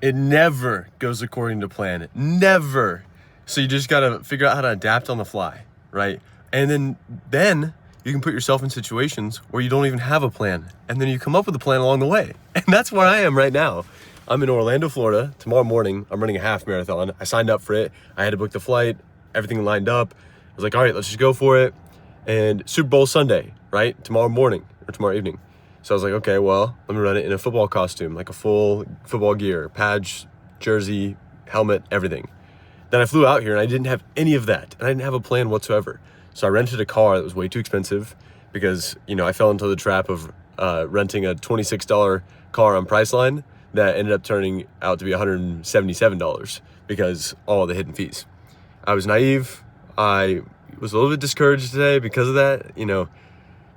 It never goes according to plan. Never. So you just gotta figure out how to adapt on the fly, right? And then you can put yourself in situations where you don't even have a plan. And then you come up with a plan along the way. And that's where I am right now. I'm in Orlando, Florida. Tomorrow morning, I'm running a half marathon. I signed up for it. I had to book the flight, everything lined up. I was like, all right, let's just go for it. And Super Bowl Sunday, right? Tomorrow morning or tomorrow evening. So I was like, okay, well, let me run it in a football costume, like a full football gear, pads, jersey, helmet, everything. Then I flew out here and I didn't have any of that. And I didn't have a plan whatsoever. So I rented a car that was way too expensive because, I fell into the trap of renting a $26 car on Priceline that ended up turning out to be $177 because all the hidden fees. I was naive. I was a little bit discouraged today because of that.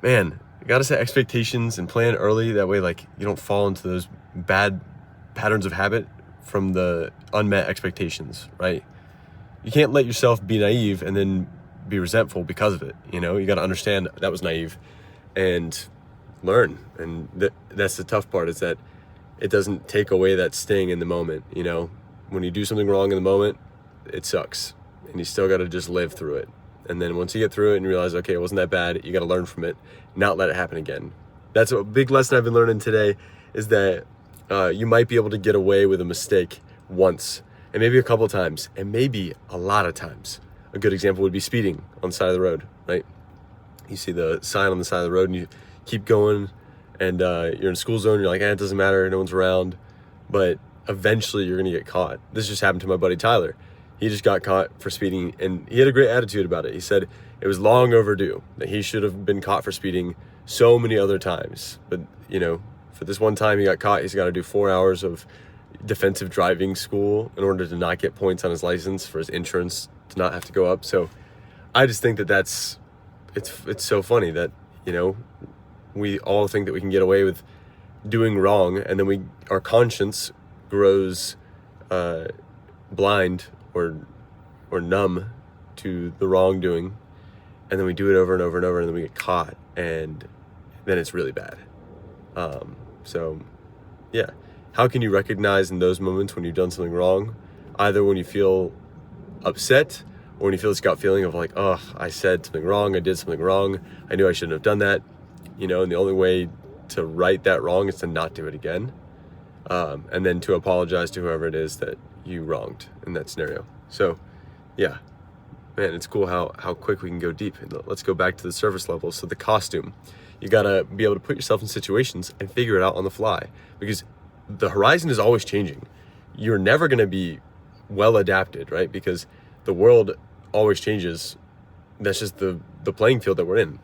Man, you gotta set expectations and plan early. That way, you don't fall into those bad patterns of habit from the unmet expectations, right? You can't let yourself be naive and then be resentful because of it. You gotta understand that was naive and learn. And that's the tough part, is that it doesn't take away that sting in the moment. When you do something wrong in the moment, it sucks. And you still gotta just live through it. And then once you get through it and you realize, okay, it wasn't that bad, you got to learn from it, not let it happen again. That's a big lesson I've been learning today, is that you might be able to get away with a mistake once, and maybe a couple of times, and maybe a lot of times. A good example would be speeding on the side of the road, right? You see the sign on the side of the road and you keep going, and you're in a school zone, you're like, it doesn't matter, no one's around, but eventually you're going to get caught. This just happened to my buddy Tyler. He just got caught for speeding, and he had a great attitude about it. He said it was long overdue, that he should have been caught for speeding so many other times. But, for this one time he got caught, he's got to do 4 hours of defensive driving school in order to not get points on his license, for his insurance to not have to go up. So I just think that it's so funny that, we all think that we can get away with doing wrong, and then our conscience grows blind or numb to the wrongdoing, and then we do it over and over and over, and then we get caught, and then it's really bad. So yeah, how can you recognize in those moments when you've done something wrong, either when you feel upset or when you feel this gut feeling of like, oh, I said something wrong, I did something wrong, I knew I shouldn't have done that, and the only way to right that wrong is to not do it again, and then to apologize to whoever it is that you wronged in that scenario. So yeah, man, it's cool how quick we can go deep. Let's go back to the surface level. So the costume, you gotta be able to put yourself in situations and figure it out on the fly, because the horizon is always changing. You're never gonna be well adapted, right? Because the world always changes. That's just the playing field that we're in.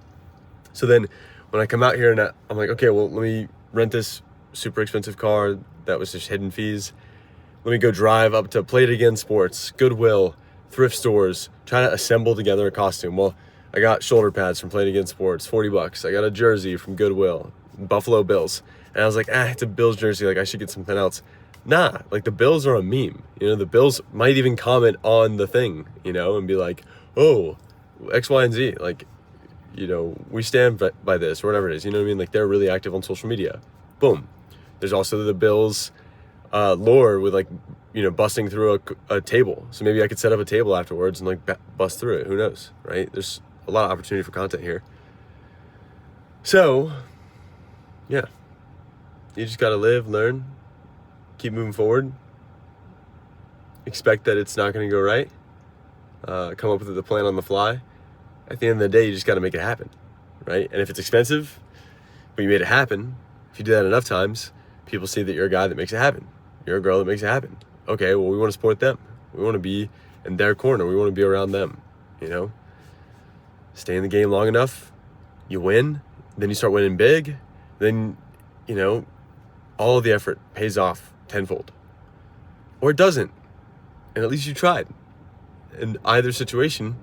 So then when I come out here and I'm like, okay, well, let me rent this super expensive car that was just hidden fees. Let me go drive up to Play It Again Sports, Goodwill, thrift stores, trying to assemble together a costume. Well, I got shoulder pads from Play It Again Sports, $40. I got a jersey from Goodwill, Buffalo Bills. And I was like, it's a Bills jersey. I should get something else. Nah, the Bills are a meme. The Bills might even comment on the thing, and be like, oh, X, Y, and Z. We stand by this, or whatever it is. You know what I mean? They're really active on social media. Boom. There's also the Bills lore with busting through a table. So maybe I could set up a table afterwards and bust through it. Who knows, right? There's a lot of opportunity for content here. So yeah, you just got to live, learn, keep moving forward, expect that it's not going to go right, come up with the plan on the fly. At the end of the day, you just got to make it happen, right? And if it's expensive, but you made it happen, if you do that enough times, people see that you're a guy that makes it happen. You're a girl that makes it happen. Okay, well, we want to support them. We want to be in their corner. We want to be around them, Stay in the game long enough, you win, then you start winning big, then, all of the effort pays off tenfold. Or it doesn't, and at least you tried. In either situation,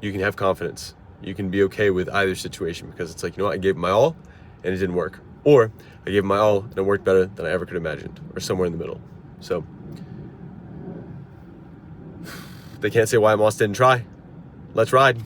you can have confidence. You can be okay with either situation, because it's I gave it my all, and it didn't work. Or I gave it my all, and it worked better than I ever could have imagined, or somewhere in the middle. So they can't say why Moss didn't try. Let's ride.